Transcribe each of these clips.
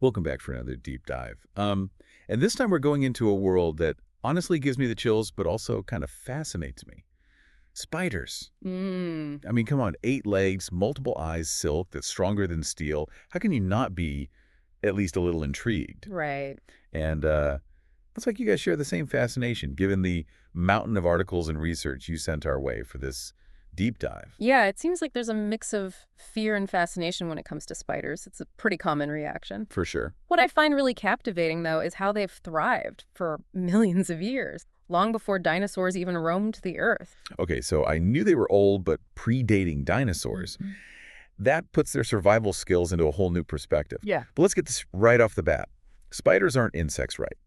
Welcome back for another deep dive. And this time we're going into a world that honestly gives me the chills, but also kind of fascinates me. Spiders. Mm, I mean, come on, 8 legs, multiple eyes, silk that's stronger than steel. How can you not be at least a little intrigued? right. And looks like you guys share the same fascination, given the mountain of articles and research you sent our way for this deep dive. Yeah, it seems like there's a mix of fear and fascination when it comes to spiders. It's a pretty common reaction. For sure. What I find really captivating, though, is how they've thrived for millions of years, long before dinosaurs even roamed the Earth. Okay, so I knew they were old, but predating dinosaurs. Mhm. That puts their survival skills into a whole new perspective. Yeah. But let's get this right off the bat. Spiders aren't insects, right?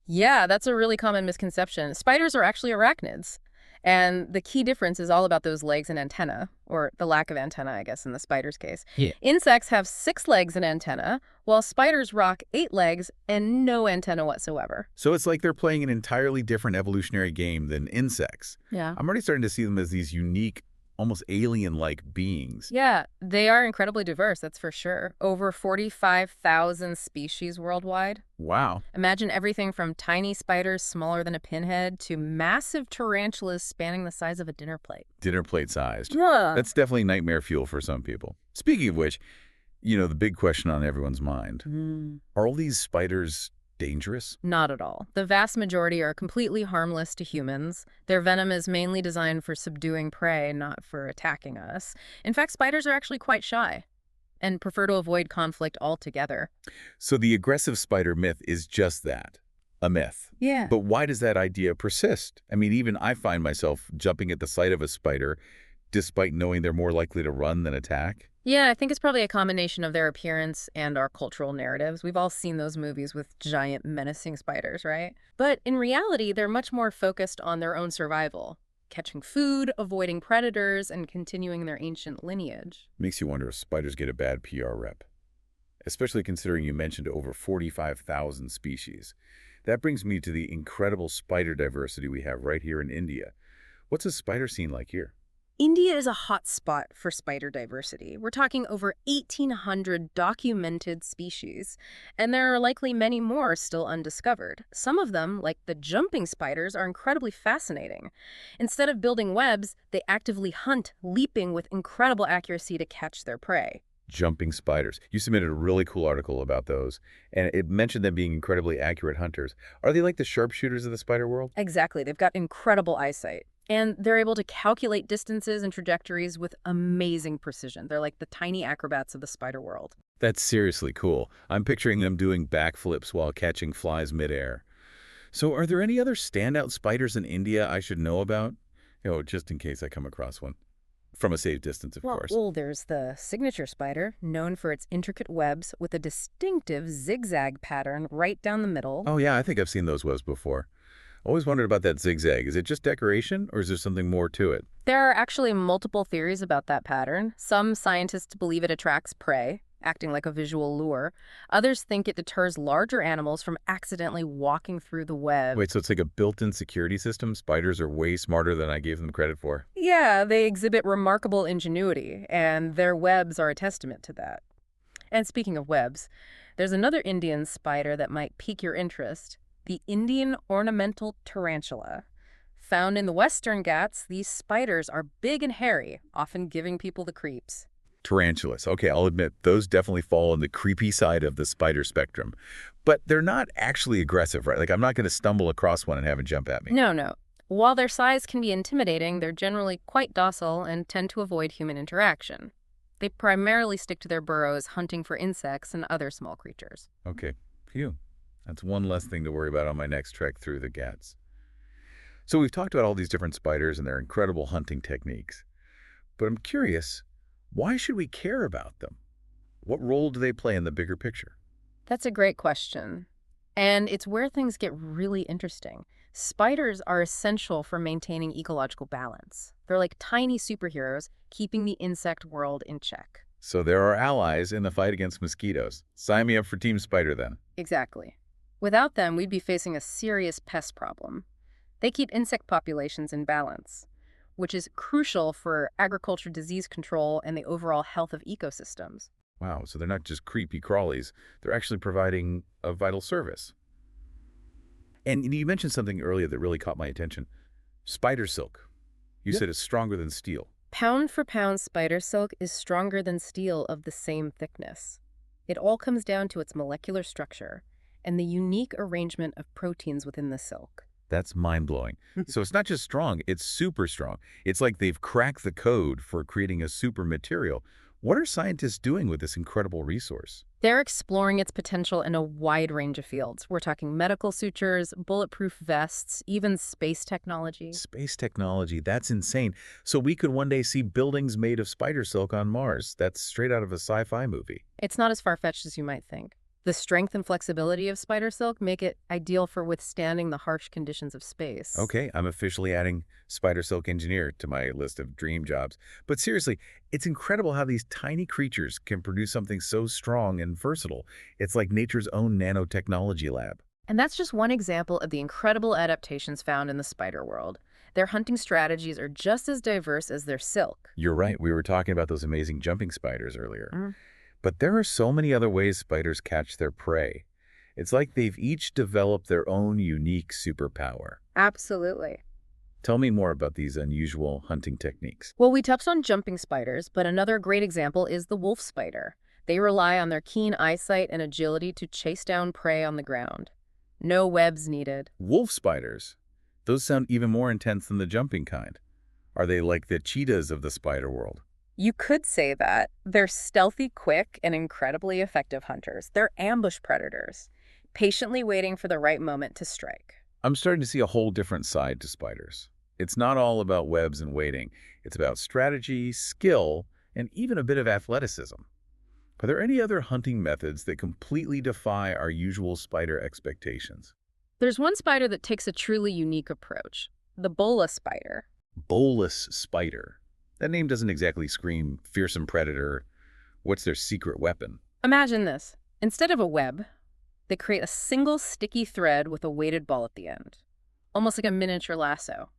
Yeah, that's a really common misconception. Spiders are actually arachnids. And the key difference is all about those legs and antenna, or the lack of antenna, I guess, in the spider's case. Yeah. Insects have 6 legs and antenna, while spiders rock 8 legs and no antenna whatsoever. So it's like they're playing an entirely different evolutionary game than insects. Yeah. I'm already starting to see them as these unique, almost alien-like beings. Yeah, they are incredibly diverse, that's for sure. Over 45,000 species worldwide. Wow. Imagine everything from tiny spiders smaller than a pinhead to massive tarantulas spanning the size of a dinner plate. Dinner plate sized. Yeah. That's definitely nightmare fuel for some people. Speaking of which, the big question on everyone's mind. Are all these spiders dangerous? Not at all. The vast majority are completely harmless to humans. Their venom is mainly designed for subduing prey, not for attacking us. In fact, spiders are actually quite shy and prefer to avoid conflict altogether. So the aggressive spider myth is just that, a myth. Yeah. But why does that idea persist? I mean, even I find myself jumping at the sight of a spider, despite knowing they're more likely to run than attack. Yeah, I think it's probably a combination of their appearance and our cultural narratives. We've all seen those movies with giant, menacing spiders, right? But in reality, they're much more focused on their own survival, catching food, avoiding predators, and continuing their ancient lineage. Makes you wonder if spiders get a bad PR rep, especially considering you mentioned over 45,000 species. That brings me to the incredible spider diversity we have right here in India. What's a spider scene like here? India is a hot spot for spider diversity. We're talking over 1,800 documented species, and there are likely many more still undiscovered. Some of them, like the jumping spiders, are incredibly fascinating. Instead of building webs, they actively hunt, leaping with incredible accuracy to catch their prey. Jumping spiders. You submitted a really cool article about those, and it mentioned them being incredibly accurate hunters. Are they like the sharpshooters of the spider world? Exactly, they've got incredible eyesight. And they're able to calculate distances and trajectories with amazing precision. They're like the tiny acrobats of the spider world. That's seriously cool. I'm picturing them doing backflips while catching flies midair. So are there any other standout spiders in India I should know about? Just in case I come across one. From a safe distance, of course. Well, there's the signature spider, known for its intricate webs with a distinctive zigzag pattern right down the middle. Oh yeah, I think I've seen those webs before. Always wondered about that zigzag. Is it just decoration, or is there something more to it? There are actually multiple theories about that pattern. Some scientists believe it attracts prey, acting like a visual lure. Others think it deters larger animals from accidentally walking through the web. Wait, so it's like a built-in security system? Spiders are way smarter than I gave them credit for. Yeah, they exhibit remarkable ingenuity, and their webs are a testament to that. And speaking of webs, there's another Indian spider that might pique your interest, the Indian ornamental tarantula. Found in the Western Ghats, these spiders are big and hairy, often giving people the creeps. Tarantulas. Okay, I'll admit, those definitely fall on the creepy side of the spider spectrum. But they're not actually aggressive, right? Like, I'm not going to stumble across one and have it jump at me. No, no. While their size can be intimidating, they're generally quite docile and tend to avoid human interaction. They primarily stick to their burrows, hunting for insects and other small creatures. Okay, phew. That's one less thing to worry about on my next trek through the Ghats. So we've talked about all these different spiders and their incredible hunting techniques. But I'm curious, why should we care about them? What role do they play in the bigger picture? That's a great question. And it's where things get really interesting. Spiders are essential for maintaining ecological balance. They're like tiny superheroes, keeping the insect world in check. So there are allies in the fight against mosquitoes. Sign me up for Team Spider then. Exactly. Without them, we'd be facing a serious pest problem. They keep insect populations in balance, which is crucial for agriculture disease control and the overall health of ecosystems. Wow, so they're not just creepy crawlies. They're actually providing a vital service. And you mentioned something earlier that really caught my attention. Spider silk. You Yep. said it's stronger than steel. Pound for pound, spider silk is stronger than steel of the same thickness. It all comes down to its molecular structure and the unique arrangement of proteins within the silk. That's mind-blowing. So it's not just strong, it's super strong. It's like they've cracked the code for creating a super material. What are scientists doing with this incredible resource? They're exploring its potential in a wide range of fields. We're talking medical sutures, bulletproof vests, even space technology. Space technology, that's insane. So we could one day see buildings made of spider silk on Mars. That's straight out of a sci-fi movie. It's not as far-fetched as you might think. The strength and flexibility of spider silk make it ideal for withstanding the harsh conditions of space. Okay, I'm officially adding spider silk engineer to my list of dream jobs. But seriously, it's incredible how these tiny creatures can produce something so strong and versatile. It's like nature's own nanotechnology lab. And that's just one example of the incredible adaptations found in the spider world. Their hunting strategies are just as diverse as their silk. You're right, we were talking about those amazing jumping spiders earlier. But there are so many other ways spiders catch their prey. It's like they've each developed their own unique superpower. Absolutely. Tell me more about these unusual hunting techniques. Well, we touched on jumping spiders, but another great example is the wolf spider. They rely on their keen eyesight and agility to chase down prey on the ground. No webs needed. Wolf spiders. Those sound even more intense than the jumping kind. Are they like the cheetahs of the spider world? You could say that. They're stealthy, quick, and incredibly effective hunters. They're ambush predators, patiently waiting for the right moment to strike. I'm starting to see a whole different side to spiders. It's not all about webs and waiting. It's about strategy, skill, and even a bit of athleticism. Are there any other hunting methods that completely defy our usual spider expectations? There's one spider that takes a truly unique approach, the bola spider. Bolus spider. That name doesn't exactly scream fearsome predator. What's their secret weapon? Imagine this. Instead of a web, they create a single sticky thread with a weighted ball at the end, almost like a miniature lasso,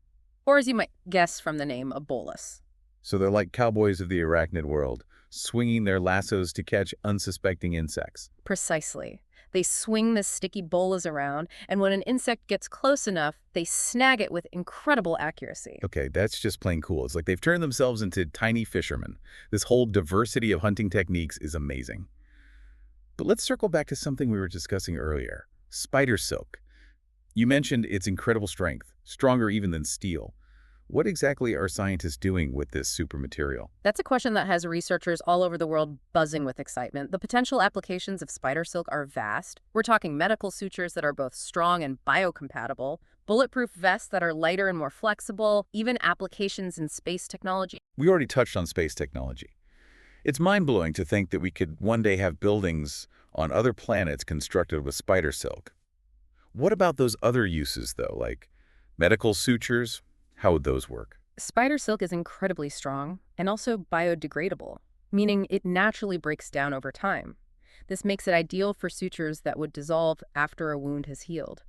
or as you might guess from the name, a bolus. So they're like cowboys of the arachnid world, swinging their lassos to catch unsuspecting insects. Precisely. They swing this sticky bolas around, and when an insect gets close enough, they snag it with incredible accuracy. Okay, that's just plain cool. It's like they've turned themselves into tiny fishermen. This whole diversity of hunting techniques is amazing. But let's circle back to something we were discussing earlier, spider silk. You mentioned its incredible strength, stronger even than steel. What exactly are scientists doing with this super material? That's a question that has researchers all over the world buzzing with excitement. The potential applications of spider silk are vast. We're talking medical sutures that are both strong and biocompatible, bulletproof vests that are lighter and more flexible, even applications in space technology. We already touched on space technology. It's mind-blowing to think that we could one day have buildings on other planets constructed with spider silk. What about those other uses, though, like medical sutures? How would those work? Spider silk is incredibly strong and also biodegradable, meaning it naturally breaks down over time. This makes it ideal for sutures that would dissolve after a wound has healed,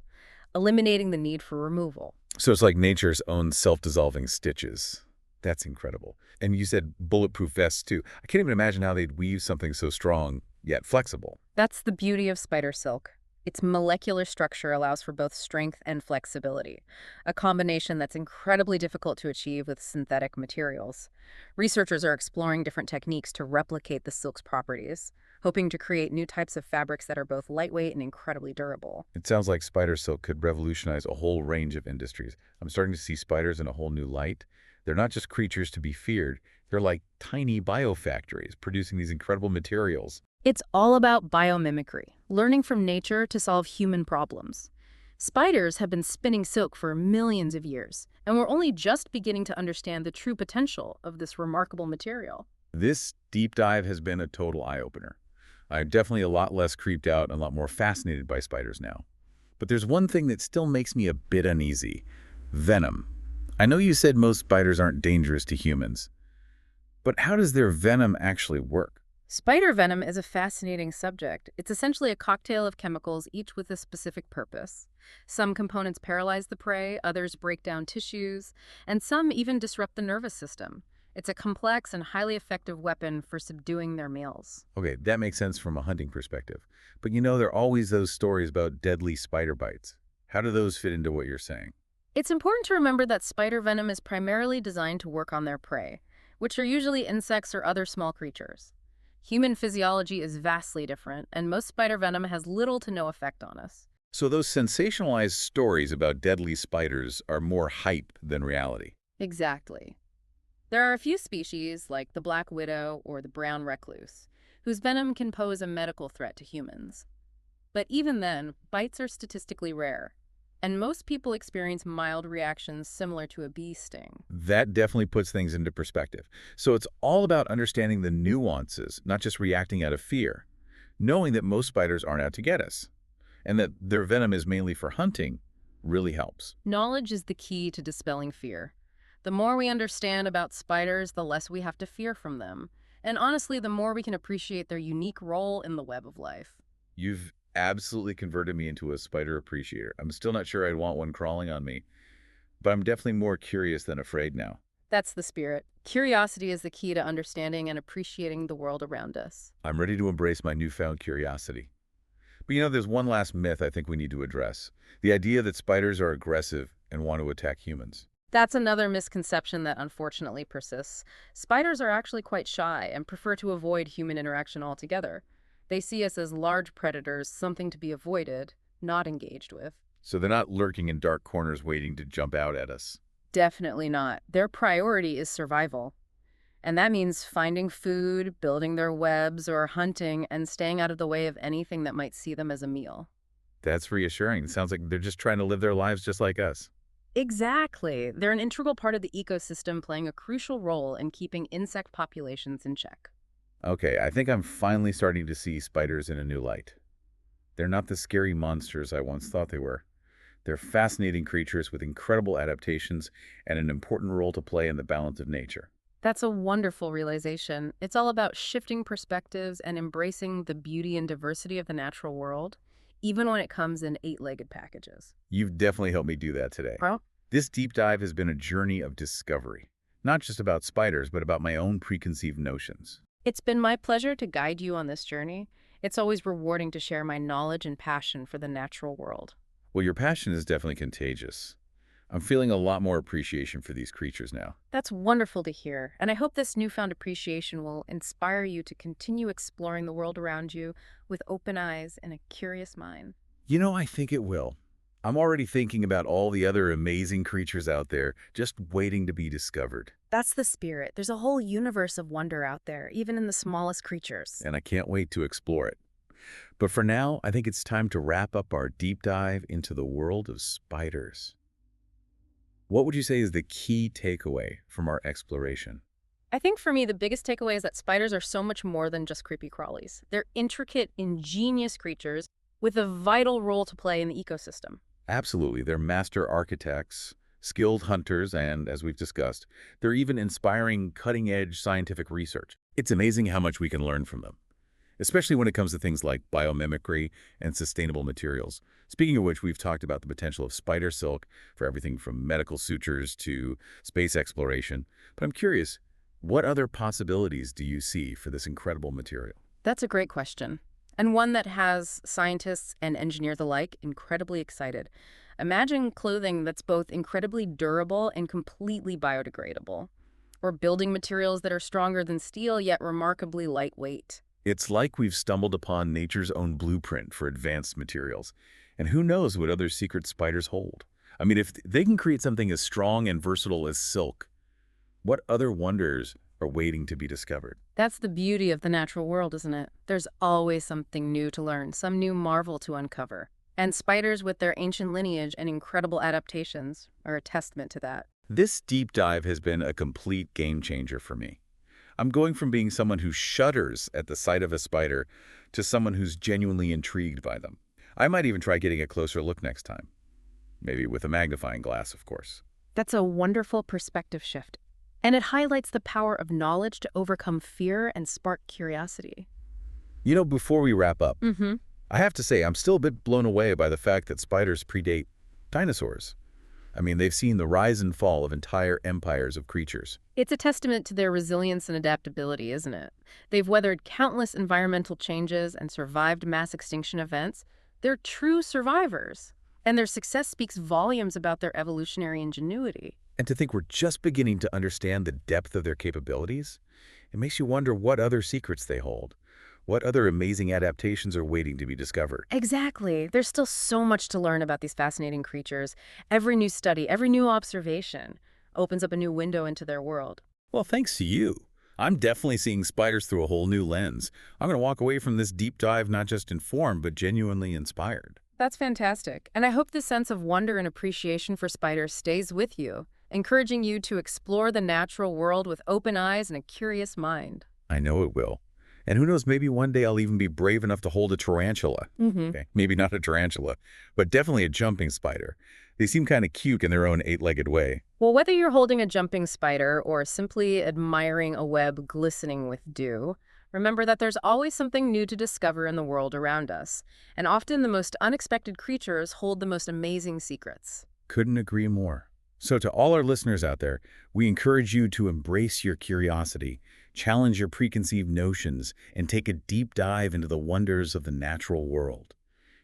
eliminating the need for removal. So it's like nature's own self-dissolving stitches. That's incredible. And you said bulletproof vests, too. I can't even imagine how they'd weave something so strong, yet flexible. That's the beauty of spider silk. Its molecular structure allows for both strength and flexibility, a combination that's incredibly difficult to achieve with synthetic materials. Researchers are exploring different techniques to replicate the silk's properties, hoping to create new types of fabrics that are both lightweight and incredibly durable. It sounds like spider silk could revolutionize a whole range of industries. I'm starting to see spiders in a whole new light. They're not just creatures to be feared. They're like tiny biofactories producing these incredible materials. It's all about biomimicry, learning from nature to solve human problems. Spiders have been spinning silk for millions of years, and we're only just beginning to understand the true potential of this remarkable material. This deep dive has been a total eye-opener. I'm definitely a lot less creeped out and a lot more fascinated by spiders now. But there's one thing that still makes me a bit uneasy. Venom. I know you said most spiders aren't dangerous to humans, but how does their venom actually work? Spider venom is a fascinating subject. It's essentially a cocktail of chemicals, each with a specific purpose. Some components paralyze the prey, others break down tissues, and some even disrupt the nervous system. It's a complex and highly effective weapon for subduing their males. Okay, that makes sense from a hunting perspective. But there are always those stories about deadly spider bites. How do those fit into what you're saying? It's important to remember that spider venom is primarily designed to work on their prey, which are usually insects or other small creatures. Human physiology is vastly different, and most spider venom has little to no effect on us. So those sensationalized stories about deadly spiders are more hype than reality. Exactly. There are a few species, like the black widow or the brown recluse, whose venom can pose a medical threat to humans. But even then, bites are statistically rare, and most people experience mild reactions similar to a bee sting. That definitely puts things into perspective. So it's all about understanding the nuances, not just reacting out of fear. Knowing that most spiders aren't out to get us, and that their venom is mainly for hunting, really helps. Knowledge is the key to dispelling fear. The more we understand about spiders, the less we have to fear from them. And honestly, the more we can appreciate their unique role in the web of life. You've absolutely converted me into a spider appreciator. I'm still not sure I'd want one crawling on me, but I'm definitely more curious than afraid now. That's the spirit. Curiosity is the key to understanding and appreciating the world around us. I'm ready to embrace my newfound curiosity. But there's one last myth I think we need to address. The idea that spiders are aggressive and want to attack humans. That's another misconception that unfortunately persists. Spiders are actually quite shy and prefer to avoid human interaction altogether. They see us as large predators, something to be avoided, not engaged with. So they're not lurking in dark corners waiting to jump out at us. Definitely not. Their priority is survival. And that means finding food, building their webs, or hunting and staying out of the way of anything that might see them as a meal. That's reassuring. It sounds like they're just trying to live their lives just like us. Exactly. They're an integral part of the ecosystem, playing a crucial role in keeping insect populations in check. Okay, I think I'm finally starting to see spiders in a new light. They're not the scary monsters I once thought they were. They're fascinating creatures with incredible adaptations and an important role to play in the balance of nature. That's a wonderful realization. It's all about shifting perspectives and embracing the beauty and diversity of the natural world, even when it comes in eight-legged packages. You've definitely helped me do that today. Well, This deep dive has been a journey of discovery, not just about spiders, but about my own preconceived notions. it's been my pleasure to guide you on this journey. It's always rewarding to share my knowledge and passion for the natural world. Well, your passion is definitely contagious. I'm feeling a lot more appreciation for these creatures now. That's wonderful to hear, and I hope this newfound appreciation will inspire you to continue exploring the world around you with open eyes and a curious mind. I think it will. I'm already thinking about all the other amazing creatures out there just waiting to be discovered. That's the spirit. There's a whole universe of wonder out there, even in the smallest creatures. And I can't wait to explore it. But for now, I think it's time to wrap up our deep dive into the world of spiders. What would you say is the key takeaway from our exploration? I think for me, the biggest takeaway is that spiders are so much more than just creepy crawlies. They're intricate, ingenious creatures with a vital role to play in the ecosystem. Absolutely, they're master architects, skilled hunters, and, as we've discussed, they're even inspiring cutting-edge scientific research. It's amazing how much we can learn from them, especially when it comes to things like biomimicry and sustainable materials. Speaking of which, we've talked about the potential of spider silk for everything from medical sutures to space exploration. But I'm curious, what other possibilities do you see for this incredible material? That's a great question, and one that has scientists and engineers alike incredibly excited. Imagine clothing that's both incredibly durable and completely biodegradable, or building materials that are stronger than steel yet remarkably lightweight. It's like we've stumbled upon nature's own blueprint for advanced materials. And who knows what other secret spiders hold? I mean, if they can create something as strong and versatile as silk, what other wonders are waiting to be discovered? That's the beauty of the natural world, isn't it? There's always something new to learn, some new marvel to uncover. And spiders, with their ancient lineage and incredible adaptations, are a testament to that. This deep dive has been a complete game changer for me. I'm going from being someone who shudders at the sight of a spider to someone who's genuinely intrigued by them. I might even try getting a closer look next time. Maybe with a magnifying glass, of course. That's a wonderful perspective shift. And it highlights the power of knowledge to overcome fear and spark curiosity. Before we wrap up, Mm-hmm. I have to say I'm still a bit blown away by the fact that spiders predate dinosaurs. I mean, they've seen the rise and fall of entire empires of creatures. It's a testament to their resilience and adaptability, isn't it? They've weathered countless environmental changes and survived mass extinction events. They're true survivors. And their success speaks volumes about their evolutionary ingenuity. And to think we're just beginning to understand the depth of their capabilities, it makes you wonder what other secrets they hold. What other amazing adaptations are waiting to be discovered? Exactly. There's still so much to learn about these fascinating creatures. Every new study, every new observation opens up a new window into their world. Well, thanks to you. I'm definitely seeing spiders through a whole new lens. I'm going to walk away from this deep dive not just informed, but genuinely inspired. That's fantastic. And I hope this sense of wonder and appreciation for spiders stays with you, encouraging you to explore the natural world with open eyes and a curious mind. I know it will. And who knows, maybe one day I'll even be brave enough to hold a tarantula. Mm-hmm. Okay, maybe not a tarantula, but definitely a jumping spider. They seem kind of cute in their own eight-legged way. Well, whether you're holding a jumping spider or simply admiring a web glistening with dew, remember that there's always something new to discover in the world around us. And often the most unexpected creatures hold the most amazing secrets. Couldn't agree more. So to all our listeners out there, we encourage you to embrace your curiosity, challenge your preconceived notions, and take a deep dive into the wonders of the natural world.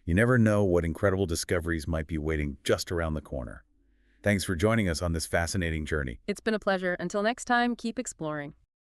You never know what incredible discoveries might be waiting just around the corner. Thanks for joining us on this fascinating journey. It's been a pleasure. Until next time, keep exploring.